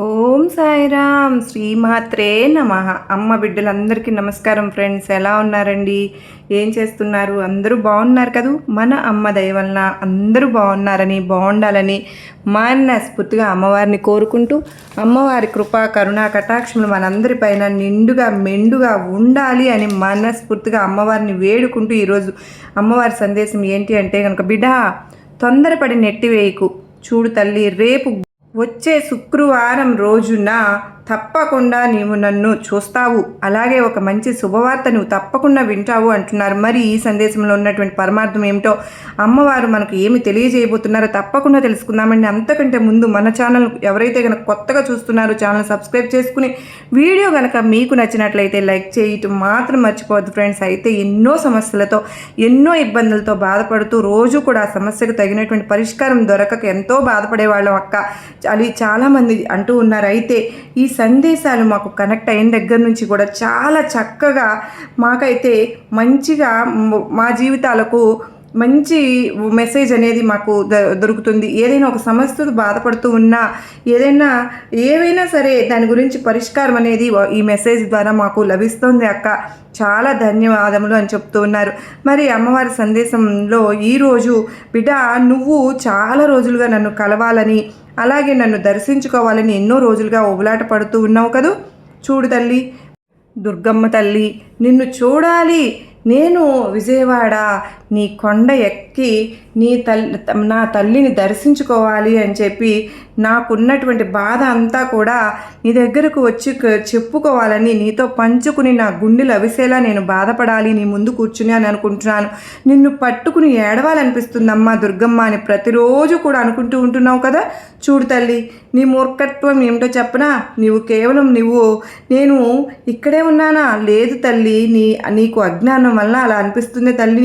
ఓం సాయిరామ్ శ్రీమాత్రే నమః. అమ్మ బిడ్డలందరికీ నమస్కారం ఫ్రెండ్స్. ఎలా ఉన్నారండి? ఏం చేస్తున్నారు? అందరూ బాగున్నారు కదూ? మన అమ్మ దయ వలన అందరూ బాగున్నారని, బాగుండాలని మనస్ఫూర్తిగా అమ్మవారిని కోరుకుంటూ, అమ్మవారి కృపా కరుణా కటాక్షములు మనందరిపైన నిండుగా మెండుగా ఉండాలి అని మనస్ఫూర్తిగా అమ్మవారిని వేడుకుంటూ ఈరోజు అమ్మవారి సందేశం ఏంటి అంటే కనుక, బిడ్డ తొందరపడి నెట్టివేయకు. చూడు తల్లి, రేపు వచ్చే శుక్రవారం రోజున తప్పకుండా నీవు నన్ను చూస్తావు, అలాగే ఒక మంచి శుభవార్త నువ్వు తప్పకుండా వింటావు అంటున్నారు. మరి ఈ సందేశంలో ఉన్నటువంటి పరమార్థం ఏమిటో, అమ్మవారు మనకు ఏమి తెలియజేయబోతున్నారో తప్పకుండా తెలుసుకుందామండి. అంతకంటే ముందు మన ఛానల్ ఎవరైతే కనుక కొత్తగా చూస్తున్నారో ఛానల్ సబ్స్క్రైబ్ చేసుకుని, వీడియో కనుక మీకు నచ్చినట్లయితే లైక్ చేయటం మాత్రం మర్చిపోవద్దు ఫ్రెండ్స్. అయితే ఎన్నో సమస్యలతో, ఎన్నో ఇబ్బందులతో బాధపడుతూ రోజు కూడా ఆ సమస్యకు తగినటువంటి పరిష్కారం దొరకక ఎంతో బాధపడేవాళ్ళం అక్క అని చాలామంది అంటూ ఉన్నారు. అయితే ఈ సందేశాలు మాకు కనెక్ట్ అయిన దగ్గర నుంచి కూడా చాలా చక్కగా మాకైతే మంచిగా మా జీవితాలకు మంచి మెసేజ్ అనేది మాకు దొరుకుతుంది. ఏదైనా ఒక సమస్యతో బాధపడుతూ ఉన్నా, ఏవైనా సరే దాని గురించి పరిష్కారం అనేది ఈ మెసేజ్ ద్వారా మాకు లభిస్తుంది అక్క, చాలా ధన్యవాదములు అని చెప్తూ ఉన్నారు. మరి అమ్మవారి సందేశంలో ఈరోజు, బిడ్డ నువ్వు చాలా రోజులుగా నన్ను కలవాలని, అలాగే నన్ను దర్శించుకోవాలని ఎన్నో రోజులుగా ఉబలాట పడుతూ ఉన్నావు కదూ. చూడు తల్లి, దుర్గమ్మ తల్లి, నిన్ను చూడాలి, నేను విజయవాడ నీ కొండ ఎక్కి నా తల్లిని దర్శించుకోవాలి అని చెప్పి నాకున్నటువంటి బాధ అంతా కూడా నీ దగ్గరకు వచ్చి చెప్పుకోవాలని, నీతో పంచుకుని నా గుండెలు అవిసేలా నేను బాధపడాలి నీ ముందు కూర్చుని అని అనుకుంటున్నాను. నిన్ను పట్టుకుని ఏడవాలనిపిస్తుందమ్మా దుర్గమ్మ అని ప్రతిరోజు కూడా అనుకుంటూ ఉంటున్నావు కదా. చూడు తల్లి, నీ మూర్ఖత్వం ఏమిటో చెప్పనా? నేను ఇక్కడే ఉన్నానా? లేదు తల్లి, నీకు అజ్ఞానం వల్ల అలా అనిపిస్తుంది తల్లి.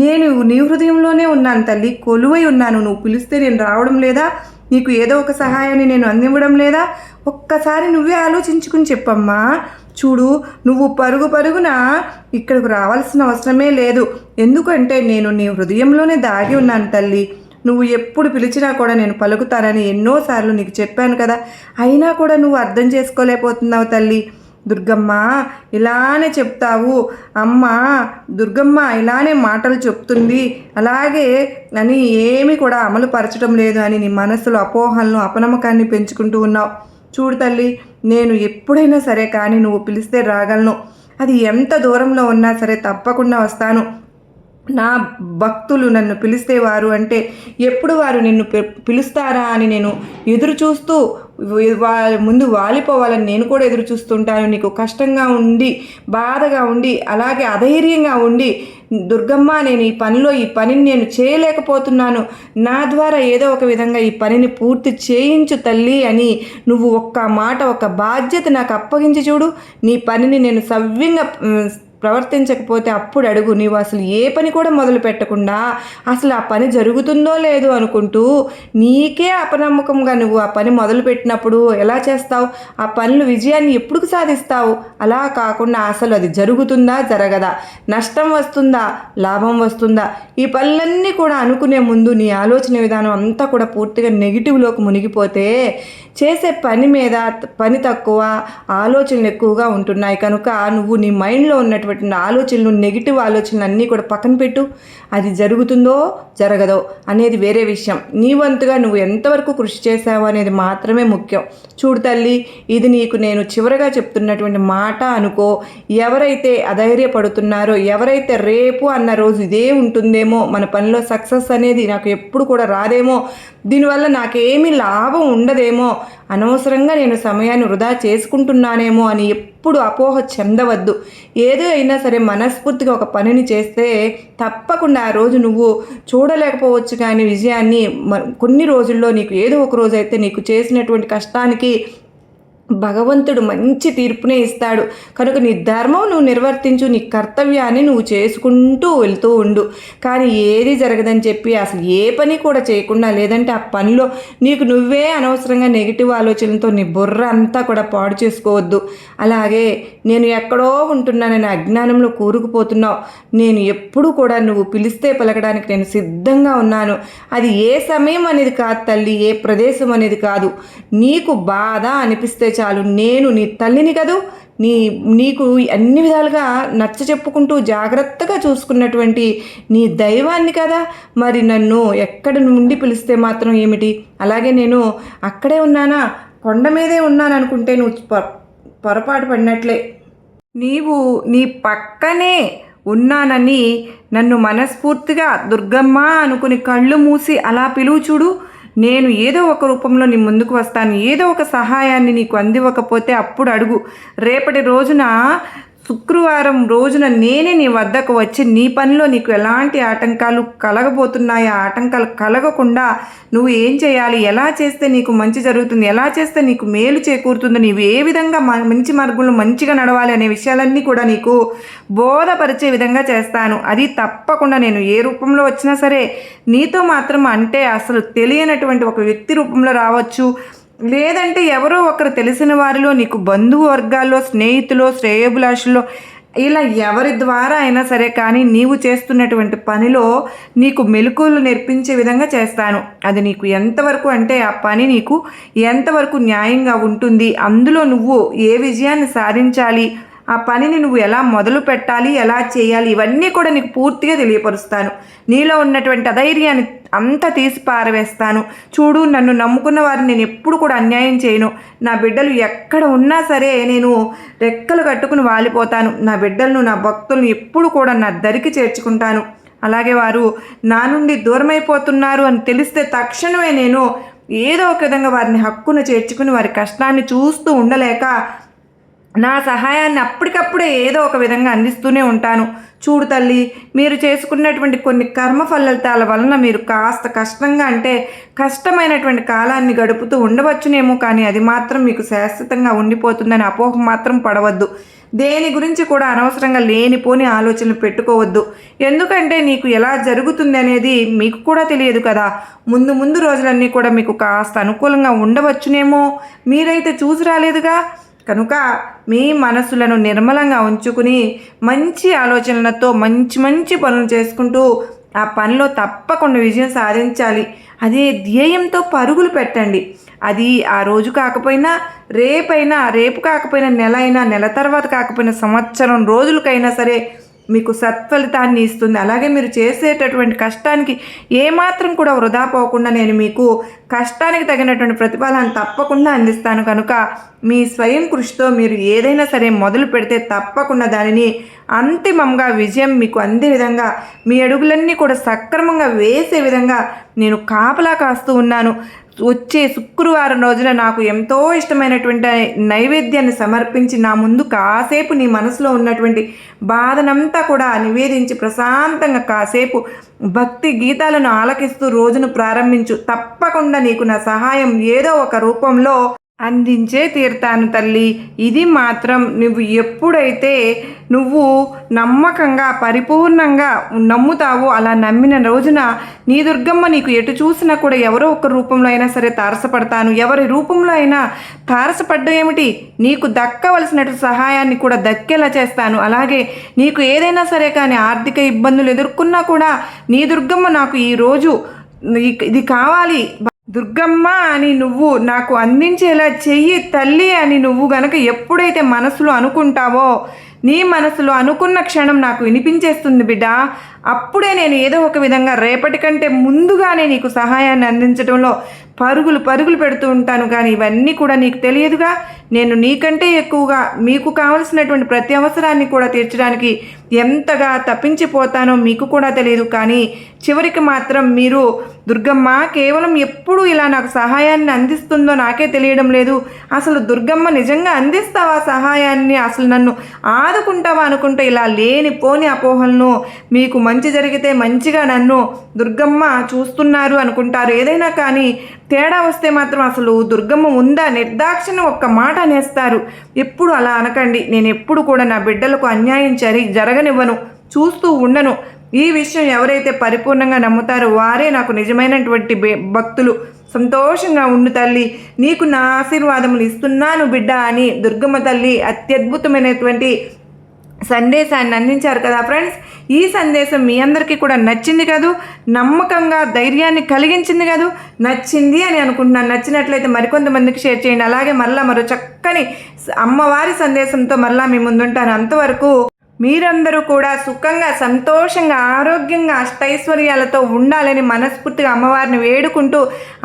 నేను నీ హృదయంలోనే ఉన్నాను తల్లి, కొలువై ఉన్నాను. నువ్వు పిలిస్తే నేను రావడం లేదా? నీకు ఏదో ఒక సహాయాన్ని నేను అందివ్వడం లేదా? ఒక్కసారి నువ్వే ఆలోచించుకుని చెప్పమ్మా. చూడు, నువ్వు పరుగున ఇక్కడికి రావాల్సిన అవసరమే లేదు. ఎందుకంటే నేను నీ హృదయంలోనే దాగి ఉన్నాను తల్లి. నువ్వు ఎప్పుడు పిలిచినా కూడా నేను పలుకుతానని ఎన్నోసార్లు నీకు చెప్పాను కదా. అయినా కూడా నువ్వు అర్థం చేసుకోలేకపోతున్నావు తల్లి. దుర్గమ్మ ఇలానే చెప్తావు, అమ్మ దుర్గమ్మ ఇలానే మాటలు చెప్తుంది, అలాగే అని ఏమీ కూడా అమలు పరచడం లేదు అని నీ మనసులో అపోహలను, అపనమ్మకాన్ని పెంచుకుంటూ ఉన్నావు. చూడు తల్లి, నేను ఎప్పుడైనా సరే కానీ నువ్వు పిలిస్తే రాగలను. అది ఎంత దూరంలో ఉన్నా సరే తప్పకుండా వస్తాను. నా భక్తులు నన్ను పిలిస్తే వారు అంటే ఎప్పుడు వారు నిన్ను పిలుస్తారా అని నేను ఎదురు చూస్తూ ముందు వాలిపోవాలని నేను కూడా ఎదురు చూస్తుంటాను. నీకు కష్టంగా ఉండి, బాధగా ఉండి, అలాగే అధైర్యంగా ఉండి, దుర్గమ్మ నేను ఈ పనిని నేను చేయలేకపోతున్నాను, నా ద్వారా ఏదో ఒక విధంగా ఈ పనిని పూర్తి చేయించు తల్లి అని నువ్వు ఒక్క మాట, ఒక బాధ్యత నాకు అప్పగించి చూడు. నీ పనిని నేను సవ్యంగా ప్రవర్తించకపోతే అప్పుడు అడుగు. నీవు అసలు ఏ పని కూడా మొదలు పెట్టకుండా అసలు ఆ పని జరుగుతుందో లేదో అనుకుంటూ నీకే అపనమ్మకంగా నువ్వు ఆ పని మొదలుపెట్టినప్పుడు ఎలా చేస్తావు? ఆ పనులు విజయాన్ని ఎప్పుడు సాధిస్తావు? అలా కాకుండా అసలు అది జరుగుతుందా, జరగదా, నష్టం వస్తుందా, లాభం వస్తుందా, ఈ పనులన్నీ కూడా అనుకునే ముందు నీ ఆలోచన విధానం అంతా కూడా పూర్తిగా నెగిటివ్లోకి మునిగిపోతే చేసే పని మీద పని తక్కువ, ఆలోచనలు ఎక్కువగా ఉంటున్నాయి. కనుక నువ్వు నీ మైండ్లో ఉన్నటువంటి ఆలోచనలు, నెగిటివ్ ఆలోచనలు అన్నీ కూడా పక్కన పెట్టు. అది జరుగుతుందో జరగదో అనేది వేరే విషయం. నీ వంతుగా నువ్వు ఎంతవరకు కృషి చేశావు అనేది మాత్రమే ముఖ్యం. చూడు తల్లి, ఇది నీకు నేను చివరగా చెప్తున్నటువంటి మాట అనుకో. ఎవరైతే అధైర్యపడుతున్నారో, ఎవరైతే రేపు అన్న రోజు ఇదే ఉంటుందేమో, మన పనిలో సక్సెస్ అనేది నాకు ఎప్పుడు కూడా రాదేమో, దీనివల్ల నాకేమీ లాభం ఉండదేమో, అనవసరంగా నేను సమయాన్ని వృధా చేసుకుంటున్నానేమో అని ఎప్పుడు అపోహ చెందవద్దు. ఏదో అయినా సరే మనస్ఫూర్తిగా ఒక పనిని చేస్తే తప్పకుండా ఆ రోజు నువ్వు చూడలేకపోవచ్చు, కానీ విజయాన్ని కొన్ని రోజుల్లో నీకు ఏదో ఒక రోజు అయితే నీకు చేసినటువంటి కష్టానికి భగవంతుడు మంచి తీర్పునే ఇస్తాడు. కనుక నీ ధర్మం నువ్వు నిర్వర్తించు, నీ కర్తవ్యాన్ని నువ్వు చేసుకుంటూ వెళ్తూ ఉండు. కానీ ఏది జరగదని చెప్పి అసలు ఏ పని కూడా చేయకుండా, లేదంటే ఆ పనిలో నీకు నువ్వే అనవసరంగా నెగిటివ్ ఆలోచనలతో నీ బుర్ర అంతా కూడా పాడు చేసుకోవద్దు. అలాగే నేను ఎక్కడో ఉంటున్నానని అజ్ఞానంలో కూరుకుపోతున్నావు. నేను ఎప్పుడు కూడా నువ్వు పిలిస్తే పలకడానికి నేను సిద్ధంగా ఉన్నాను. అది ఏ సమయం అనేది కాదు తల్లి, ఏ ప్రదేశం అనేది కాదు. నీకు బాధ అనిపిస్తే చాలు, నేను నీ తల్లిని కదూ, నీకు అన్ని విధాలుగా నచ్చ చెప్పుకుంటూ జాగ్రత్తగా చూసుకున్నటువంటి నీ దైవాన్ని కదా. మరి నన్ను ఎక్కడి నుండి పిలిస్తే మాత్రం ఏమిటి? అలాగే నేను అక్కడే ఉన్నానా, కొండ మీదే ఉన్నాను అనుకుంటే నువ్వు పొరపాటు పడినట్లే. నీవు నీ పక్కనే ఉన్నానని నన్ను మనస్ఫూర్తిగా దుర్గమ్మ అనుకుని కళ్ళు మూసి అలా పిలువు చూడు. నేను ఏదో ఒక రూపంలో నీ ముందుకు వస్తాను. ఏదో ఒక సహాయాన్ని నీకు అందివ్వకపోతే అప్పుడు అడుగు. రేపటి రోజున శుక్రవారం రోజున నేనే నీ వద్దకు వచ్చి నీ పనిలో నీకు ఎలాంటి ఆటంకాలు కలగబోతున్నాయి, ఆ ఆటంకాలు కలగకుండా నువ్వు ఏం చేయాలి, ఎలా చేస్తే నీకు మంచి జరుగుతుంది, ఎలా చేస్తే నీకు మేలు చేకూరుతుంది, నీవు ఏ విధంగా మంచి మార్గంలో మంచిగా నడవాలి అనే విషయాలన్నీ కూడా నీకు బోధపరిచే విధంగా చేస్తాను. అది తప్పకుండా నేను ఏ రూపంలో వచ్చినా సరే నీతో మాత్రం, అంటే అసలు తెలియనటువంటి ఒక వ్యక్తి రూపంలో రావచ్చు, లేదంటే ఎవరో ఒకరు తెలిసిన వారిలో, నీకు బంధువు వర్గాల్లో, స్నేహితులు, శ్రేయోభిలాషుల్లో, ఇలా ఎవరి ద్వారా అయినా సరే, కానీ నీవు చేస్తున్నటువంటి పనిలో నీకు మెలకువలు నేర్పించే విధంగా చేస్తాను. అది నీకు ఎంతవరకు అంటే ఆ పని నీకు ఎంతవరకు న్యాయంగా ఉంటుంది, అందులో నువ్వు ఏ విజయాన్ని సాధించాలి, ఆ పనిని నువ్వు ఎలా మొదలు పెట్టాలి, ఎలా చేయాలి, ఇవన్నీ కూడా నీకు పూర్తిగా తెలియపరుస్తాను. నీలో ఉన్నటువంటి అధైర్యాన్ని అంతా తీసి పారవేస్తాను. చూడు, నన్ను నమ్ముకున్న వారిని నేను ఎప్పుడు కూడా అన్యాయం చేయను. నా బిడ్డలు ఎక్కడ ఉన్నా సరే నేను రెక్కలు కట్టుకుని వాలిపోతాను. నా బిడ్డలను, నా భక్తులను ఎప్పుడు కూడా నా దరికి చేర్చుకుంటాను. అలాగే వారు నా నుండి దూరమైపోతున్నారు అని తెలిస్తే తక్షణమే నేను ఏదో ఒక విధంగా వారిని హక్కును చేర్చుకుని వారి కష్టాన్ని చూస్తూ ఉండలేక నా సహాయాన్ని అప్పటికప్పుడే ఏదో ఒక విధంగా అందిస్తూనే ఉంటాను. చూడు తల్లి, మీరు చేసుకున్నటువంటి కొన్ని కర్మ ఫలితాల వలన మీరు కాస్త కష్టంగా, అంటే కష్టమైనటువంటి కాలాన్ని గడుపుతూ ఉండవచ్చునేమో, కానీ అది మాత్రం మీకు శాశ్వతంగా ఉండిపోతుందని అపోహ మాత్రం పడవద్దు. దేని గురించి కూడా అనవసరంగా లేనిపోని ఆలోచనలు పెట్టుకోవద్దు. ఎందుకంటే నీకు ఎలా జరుగుతుంది అనేది మీకు కూడా తెలియదు కదా. ముందు రోజులన్నీ కూడా మీకు కాస్త అనుకూలంగా ఉండవచ్చునేమో, మీరైతే చూసి రాలేదుగా. కనుక మీ మనసులను నిర్మలంగా ఉంచుకుని మంచి ఆలోచనలతో మంచి పనులు చేసుకుంటూ ఆ పనిలో తప్పకుండా విజయం సాధించాలి. అదే ధ్యేయంతో పరుగులు పెట్టండి. అది ఆ రోజు కాకపోయినా రేపు కాకపోయినా నెల అయినా, నెల తర్వాత కాకపోయినా సంవత్సరం రోజులకైనా సరే మీకు సత్ఫలితాన్ని ఇస్తుంది. అలాగే మీరు చేసేటటువంటి కష్టానికి ఏమాత్రం కూడా వృధా పోకుండా నేను మీకు కష్టానికి తగినటువంటి ప్రతిఫలాన్ని తప్పకుండా అందిస్తాను. కనుక మీ స్వయం కృషితో మీరు ఏదైనా సరే మొదలు పెడితే తప్పకుండా దానిని అంతిమంగా విజయం మీకు అందే విధంగా, మీ అడుగులన్నీ కూడా సక్రమంగా వేసే విధంగా నేను కాపలా కాస్తూ ఉన్నాను. వచ్చే శుక్రవారం రోజున నాకు ఎంతో ఇష్టమైనటువంటి నైవేద్యాన్ని సమర్పించి నా ముందు కాసేపు నీ మనసులో ఉన్నటువంటి బాధనంతా కూడా నివేదించి ప్రశాంతంగా కాసేపు భక్తి గీతాలను ఆలకిస్తూ రోజును ప్రారంభించు. తప్పకుండా నీకు నా సహాయం ఏదో ఒక రూపంలో అందించే తీరుతాను తల్లి. ఇది మాత్రం నువ్వు నమ్మకంగా పరిపూర్ణంగా నమ్ముతావో, అలా నమ్మిన రోజున నీ దుర్గమ్మ నీకు ఎటు చూసినా కూడా ఎవరో ఒక రూపంలో అయినా సరే తారసపడతాను. ఎవరి రూపంలో అయినా తారసపడ్డం ఏమిటి, నీకు దక్కవలసినట్టు సహాయాన్ని కూడా దక్కేలా చేస్తాను. అలాగే నీకు ఏదైనా సరే కానీ ఆర్థిక ఇబ్బందులు ఎదుర్కొన్నా కూడా నీ దుర్గమ్మ నాకు ఈరోజు ఇది కావాలి దుర్గమ్మ అని నువ్వు నాకు అందించేలా చెయ్యి తల్లి అని నువ్వు గనక ఎప్పుడైతే మనసులో అనుకుంటావో, నీ మనసులో అనుకున్న క్షణం నాకు వినిపించేస్తుంది బిడ్డ. అప్పుడే నేను ఏదో ఒక విధంగా రేపటి కంటే ముందుగానే నీకు సహాయాన్ని అందించడంలో పరుగులు పెడుతూ ఉంటాను. కానీ ఇవన్నీ కూడా నీకు తెలియదుగా. నేను నీకంటే ఎక్కువగా మీకు కావలసినటువంటి ప్రతి అవసరాన్ని కూడా తీర్చడానికి ఎంతగా తప్పించిపోతానో మీకు కూడా తెలియదు. కానీ చివరికి మాత్రం మీరు దుర్గమ్మ కేవలం ఎప్పుడు ఇలా నాకు సహాయాన్ని అందిస్తుందో నాకే తెలియడం లేదు. అసలు దుర్గమ్మ నిజంగా అందిస్తావా సహాయాన్ని, అసలు నన్ను ఆదుకుంటావా అనుకుంటే ఇలా లేనిపోని అపోహలను, మీకు మంచి జరిగితే మంచిగా నన్ను దుర్గమ్మ చూస్తున్నారు అనుకుంటారు. ఏదైనా కానీ తేడా వస్తే మాత్రం అసలు దుర్గమ్మ ఉందా నిర్దాక్షిణ్యం ఒక్క మాట అనేస్తారు. ఎప్పుడు అలా అనకండి. నేను ఎప్పుడు కూడా నా బిడ్డలకు అన్యాయం జరగనివ్వను, చూస్తూ ఉండను. ఈ విషయం ఎవరైతే పరిపూర్ణంగా నమ్ముతారో వారే నాకు నిజమైనటువంటి భక్తులు. సంతోషంగా ఉండు తల్లి, నీకు నా ఆశీర్వాదములు ఇస్తున్నాను బిడ్డ అని దుర్గమ్మ తల్లి అత్యద్భుతమైనటువంటి సందేశాన్ని అందించారు కదా ఫ్రెండ్స్. ఈ సందేశం మీ అందరికీ కూడా నచ్చింది కదూ, నమ్మకంగా ధైర్యాన్ని కలిగించింది కదూ. నచ్చింది అని అనుకుంటున్నాను. నచ్చినట్లయితే మరికొంతమందికి షేర్ చేయండి. అలాగే మరో చక్కని అమ్మవారి సందేశంతో మరలా మీ ముందుంటాను. అంతవరకు మీరందరూ కూడా సుఖంగా, సంతోషంగా, ఆరోగ్యంగా, అష్టైశ్వర్యాలతో ఉండాలని మనస్ఫూర్తిగా అమ్మవారిని వేడుకుంటూ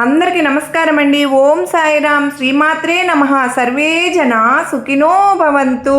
అందరికీ నమస్కారం అండి. ఓం సాయిరాం, శ్రీమాత్రే నమః. సర్వే జనా సుఖినో భవంతు.